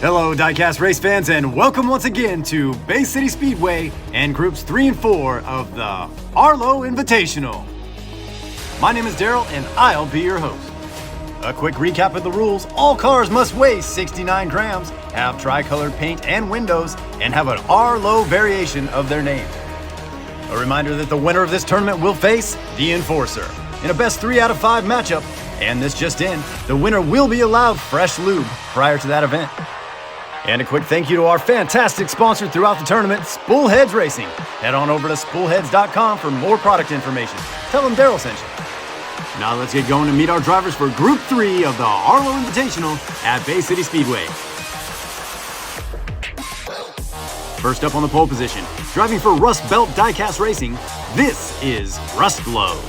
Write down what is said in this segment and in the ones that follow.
Hello DIECAST race fans, and welcome once again to Bay City Speedway and groups 3 and 4 of the Arlo Invitational. My name is Daryl and I'll be your host. A quick recap of the rules: all cars must weigh 69 grams, have tricolored paint and windows, and have an Arlo variation of their name. A reminder that the winner of this tournament will face the Enforcer in a best 3 out of 5 matchup, and this just in, the winner will be allowed fresh lube prior to that event. And a quick thank you to our fantastic sponsor throughout the tournament, Spoolheads Racing. Head on over to spoolheads.com for more product information. Tell them Daryl sent you. Now let's get going and meet our drivers for Group 3 of the Arlo Invitational at Bay City Speedway. First up on the pole position, driving for Rust Belt DIECAST Racing, this is Rustlow.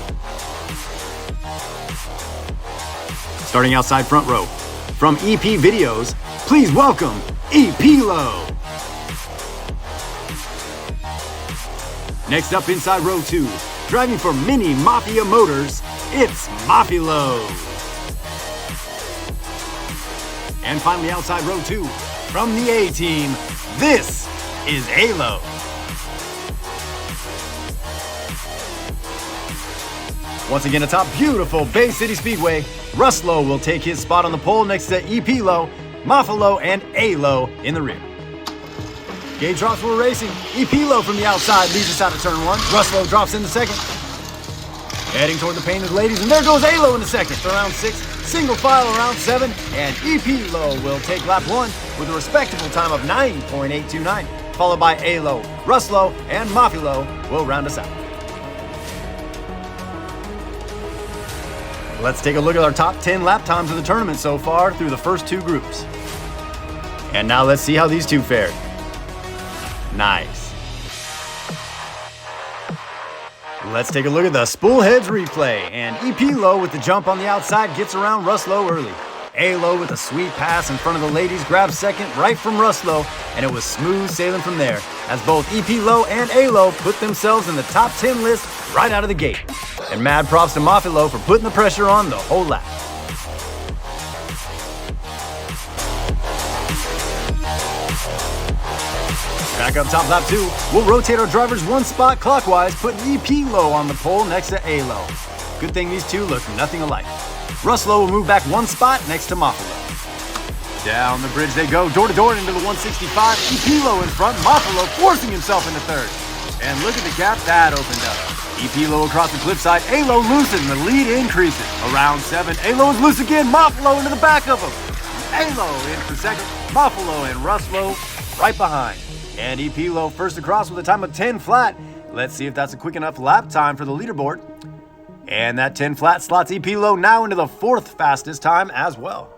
Starting outside front row, from EP Videos, please welcome EP-Lo. Next up inside row 2, driving for Mini Mafia Motors, it's Mafia-Lo. And finally outside row 2, from the A-Team, this is A-Lo. Once again atop beautiful Bay City Speedway, Rustlow will take his spot on the pole next to EP-Lo, Mafia-Lo, and A-Lo in the rear. Gauge drops for racing. EP-Lo from the outside leads us out of turn 1. Rustlow drops into second. Heading toward the painted ladies, and there goes A-Lo in the second. Around 6, single file around 7, and EP-Lo will take lap 1 with a respectable time of 9.829, followed by A-Lo, Rustlow, and Mafia-Lo will round us out. Let's take a look at our top 10 lap times of the tournament so far through the first 2 groups. And now let's see how these two fared. Nice. Let's take a look at the Spoolheads replay, and EP-Lo with the jump on the outside gets around Rustlow early. A-Lo with a sweet pass in front of the ladies grabs second right from Rustlow, and it was smooth sailing from there as both EP-Lo and A-Lo put themselves in the top 10 list right out of the gate. And mad props to Mafia-Lo for putting the pressure on the whole lap. Back up top lap 2, we'll rotate our drivers 1 spot clockwise, putting EP-Lo on the pole next to A-Lo. Good thing these two look nothing alike. Rustlow will move back 1 spot next to Mafia-Lo. Down the bridge they go, door to door into the 165. EP-Lo in front, Mafia-Lo forcing himself into third. And look at the gap that opened up. EP-Lo across the cliffside, A-Lo loose and the lead increases. Around 7, A-Lo is loose again, Mafia-Lo into the back of him. A-Lo in for second, Mafia-Lo and Rustlow right behind. And EP-Lo first across with a time of 10 flat. Let's see if that's a quick enough lap time for the leaderboard. And that 10 flat slots EP-Lo now into the 4th fastest time as well.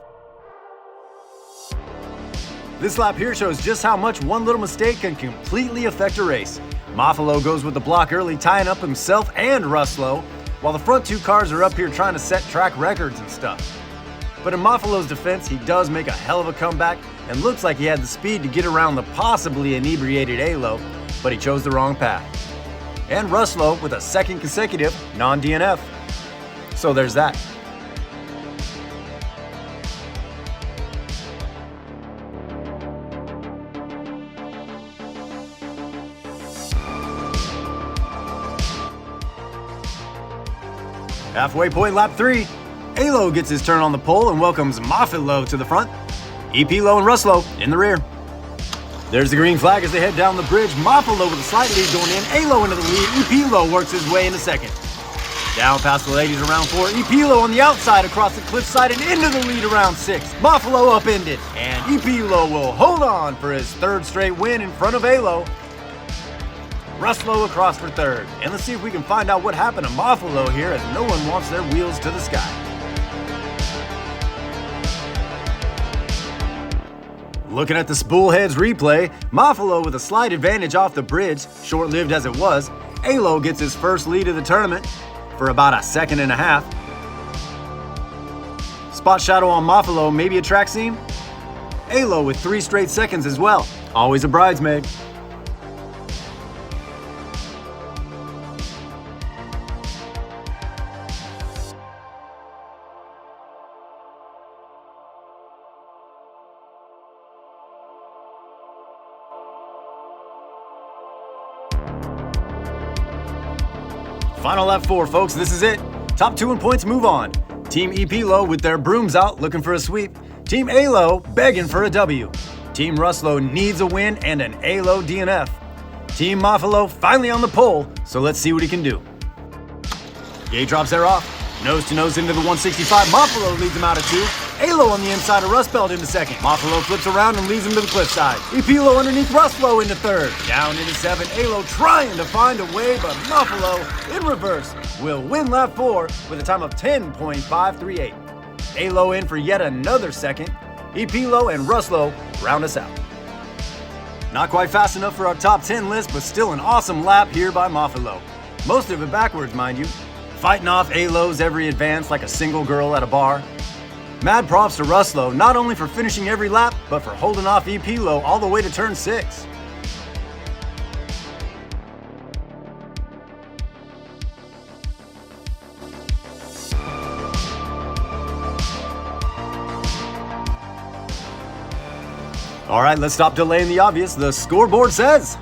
This lap here shows just how much one little mistake can completely affect a race. Mafia-Lo goes with the block early, tying up himself and Rustlow, while the front 2 cars are up here trying to set track records and stuff. But in Mafia-Lo's defense, he does make a hell of a comeback and looks like he had the speed to get around the possibly inebriated A-Lo, but he chose the wrong path. And Rustlow with a 2nd consecutive non-DNF. So there's that. Halfway point lap 3, A-Lo gets his turn on the pole and welcomes Mafia-Lo to the front. EP-Lo and Rustlow in the rear. There's the green flag as they head down the bridge. Mafia-Lo with a slight lead going in, A-Lo into the lead, EP-Lo works his way into second. Down past the ladies around 4, EP-Lo on the outside across the cliffside and into the lead around 6. Mafia-Lo upended, and EP-Lo will hold on for his 3rd straight win in front of A-Lo. Rustlow across for 3rd, and let's see if we can find out what happened to Mafia-Lo here as no one wants their wheels to the sky. Looking at the Spoolheads replay, Mafia-Lo with a slight advantage off the bridge, short-lived as it was. A-Lo gets his first lead of the tournament for about a 1.5 seconds. Spot shadow on Mafia-Lo, maybe a track seam? A-Lo with 3 straight seconds as well, always a bridesmaid. Final lap 4, folks. This is it. Top 2 in points move on. Team EP-Lo with their brooms out looking for a sweep. Team A-Lo begging for a W. Team Ruslo needs a win and an A-Lo DNF. Team Mafalo finally on the pole, so let's see what he can do. Gate drops there off. Nose to nose into the 165. Mafalo leads him out of 2. A-Lo on the inside of Rust Belt into second. Mafalo flips around and leads him to the cliffside. EP-Lo underneath Rustlo into third. Down into 7. A-Lo trying to find a way, but Mafalo in reverse will win lap 4 with a time of 10.538. A-Lo in for yet another second. EP-Lo and Rustlo round us out. Not quite fast enough for our top 10 list, but still an awesome lap here by Mafalo. Most of it backwards, mind you. Fighting off A-Lo's every advance like a single girl at a bar. Mad props to Rustlo, not only for finishing every lap, but for holding off EP-Lo all the way to turn 6. All right, let's stop delaying the obvious. The scoreboard says,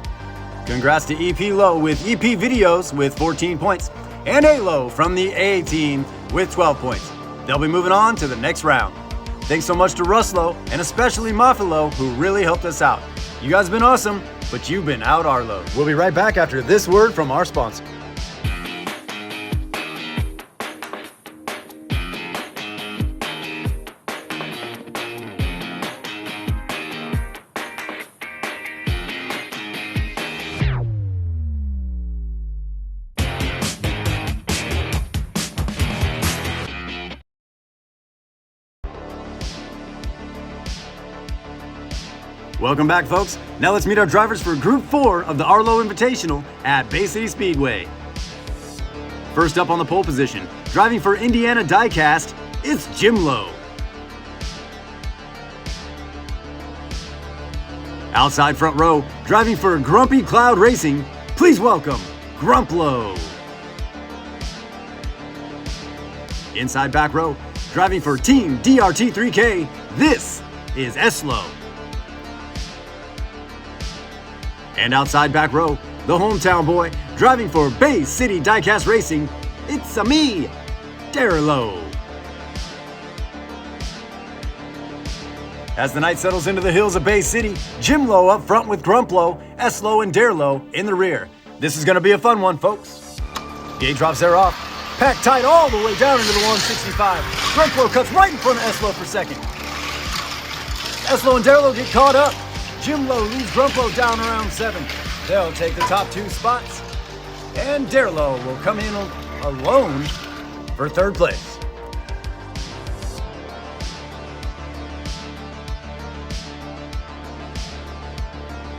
congrats to EP-Lo with EP Videos with 14 points, and A-Lo from the A team with 12 points. They'll be moving on to the next round. Thanks so much to Rustlo, and especially Mafalo, who really helped us out. You guys have been awesome, but you've been out Arlo. We'll be right back after this word from our sponsor. Welcome back, folks. Now let's meet our drivers for Group 4 of the Arlo Invitational at Bay City Speedway. First up on the pole position, driving for Indiana DIECAST, it's Jimlo. Outside front row, driving for Grumpy Cloud Racing, please welcome Grumplo. Inside back row, driving for Team DRT3K, this is Eslo. And outside back row, the hometown boy, driving for Bay City DIECAST Racing, it's me, Darlow. As the night settles into the hills of Bay City, Jimlo up front with Grumplo, Eslo and Darlow in the rear. This is going to be a fun one, folks. Gate drops there off, packed tight all the way down into the 165. Grumplo cuts right in front of Eslo for second. Eslo and Darlow get caught up. Jimlo leads Grumplo down around 7. They'll take the top 2 spots. And Darlow will come in alone for 3rd place.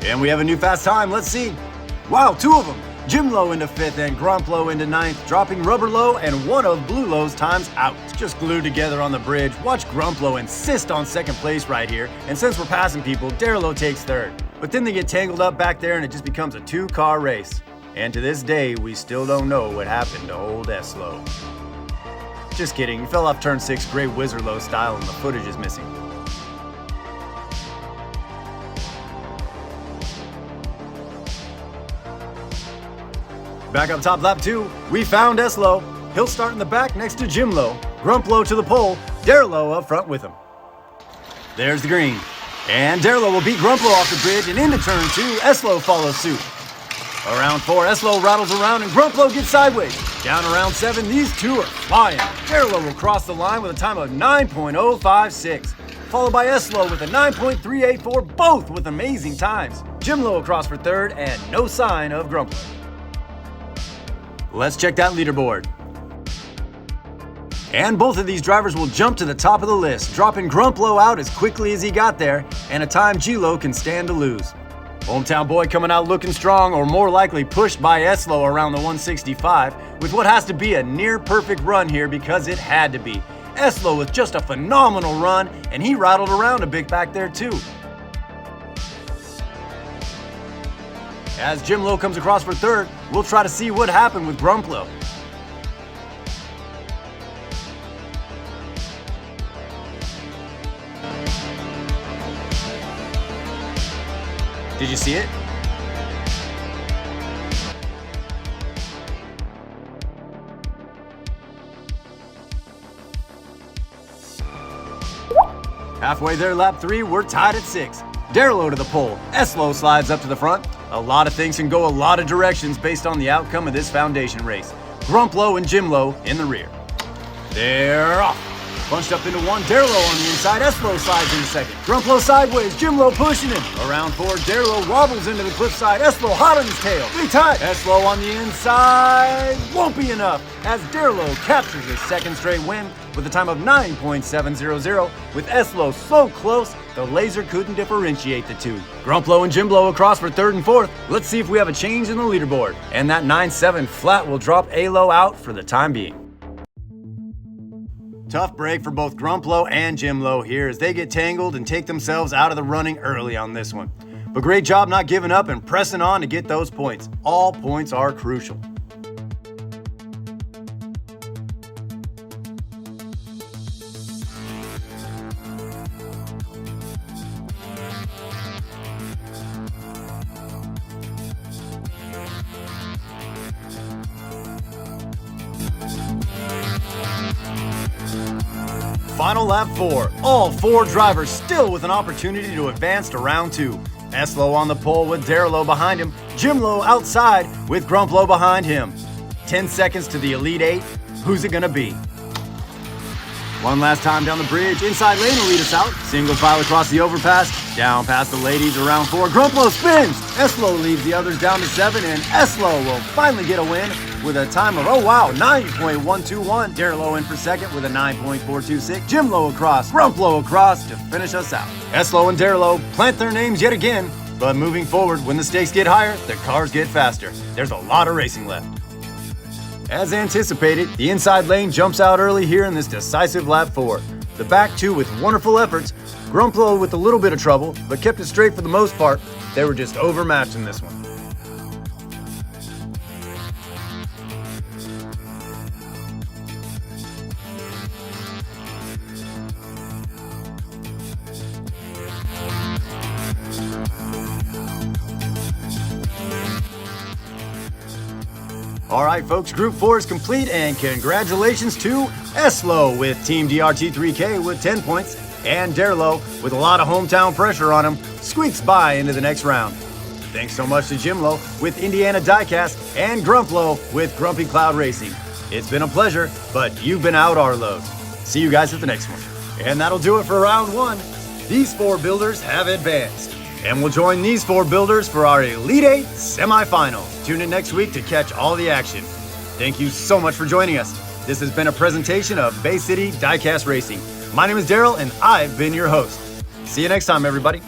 And we have a new fast time. Let's see. Wow, 2 of them. Jimlo into 5th and Grumplo into 9th, dropping Rubberlo and one of Bluelo's times out. Just glued together on the bridge. Watch Grumplo insist on 2nd place right here. And since we're passing people, Darlow takes 3rd. But then they get tangled up back there and it just becomes a 2-car race. And to this day, we still don't know what happened to old Eslo. Just kidding, he fell off turn 6 Great Wizardlo style and the footage is missing. Back up top, lap 2, we found Eslo. He'll start in the back next to Jimlo. Grumplo to the pole, Darlow up front with him. There's the green. And Darlow will beat Grumplo off the bridge and into turn 2, Eslo follows suit. Around 4, Eslo rattles around and Grumplo gets sideways. Down around 7, these two are flying. Darlow will cross the line with a time of 9.056, followed by Eslo with a 9.384, both with amazing times. Jimlo across for 3rd and no sign of Grumplo. Let's check that leaderboard. And both of these drivers will jump to the top of the list, dropping Grumplo out as quickly as he got there, and a time G-Lo can stand to lose. Hometown boy coming out looking strong, or more likely pushed by Eslo around the 165, with what has to be a near-perfect run here because it had to be. Eslo with just a phenomenal run, and he rattled around a bit back there too. As Jimlo comes across for 3rd, we'll try to see what happened with Grumplo. Did you see it? Halfway there, lap 3, we're tied at 6. Darlow to the pole, Eslo slides up to the front. A lot of things can go a lot of directions based on the outcome of this foundation race. Grumplow and Jimlow in the rear. They're off. Bunched up into one, Darlow on the inside, Eslo slides into second. Grumplow sideways, Jimlow pushing him. Around 4, Darlow wobbles into the cliffside, Eslo hot on his tail. Big tight. Eslo on the inside, won't be enough as Darlow captures his second straight win with a time of 9.700. With Eslo so close, the laser couldn't differentiate the two. Grumplow and Jimlow across for 3rd and 4th. Let's see if we have a change in the leaderboard. And that 9.7 flat will drop Alo out for the time being. Tough break for both Grumplow and Jimlow here as they get tangled and take themselves out of the running early on this one. But great job not giving up and pressing on to get those points. All points are crucial. Final lap 4. All 4 drivers still with an opportunity to advance to round 2. Eslo on the pole with Darlow behind him. Jimlow outside with Grumplow behind him. 10 seconds to the Elite 8. Who's it gonna be? One last time down the bridge. Inside lane will lead us out. Single file across the overpass. Down past the ladies around 4. Grumplow spins. Eslo leaves the others down to 7. And Eslo will finally get a win with a time of, 9.121. Darlow in for second with a 9.426. Jimlow across, Grumplow across to finish us out. Eslo and Darlow plant their names yet again, but moving forward, when the stakes get higher, the cars get faster. There's a lot of racing left. As anticipated, the inside lane jumps out early here in this decisive lap 4. The back 2 with wonderful efforts. Grumplow with a little bit of trouble, but kept it straight for the most part. They were just overmatched in this one. All right, folks, Group 4 is complete, and congratulations to Eslo with Team DRT3K with 10 points, and Darlow, with a lot of hometown pressure on him, squeaks by into the next round. Thanks so much to Jimlow with Indiana DIECAST, and Grumplow with Grumpy Cloud Racing. It's been a pleasure, but you've been out Arlo's. See you guys at the next one. And that'll do it for round 1. These 4 builders have advanced. And we'll join these 4 builders for our Elite 8 semifinals. Tune in next week to catch all the action. Thank you so much for joining us. This has been a presentation of Bay City DIECAST Racing. My name is Daryl, and I've been your host. See you next time, everybody.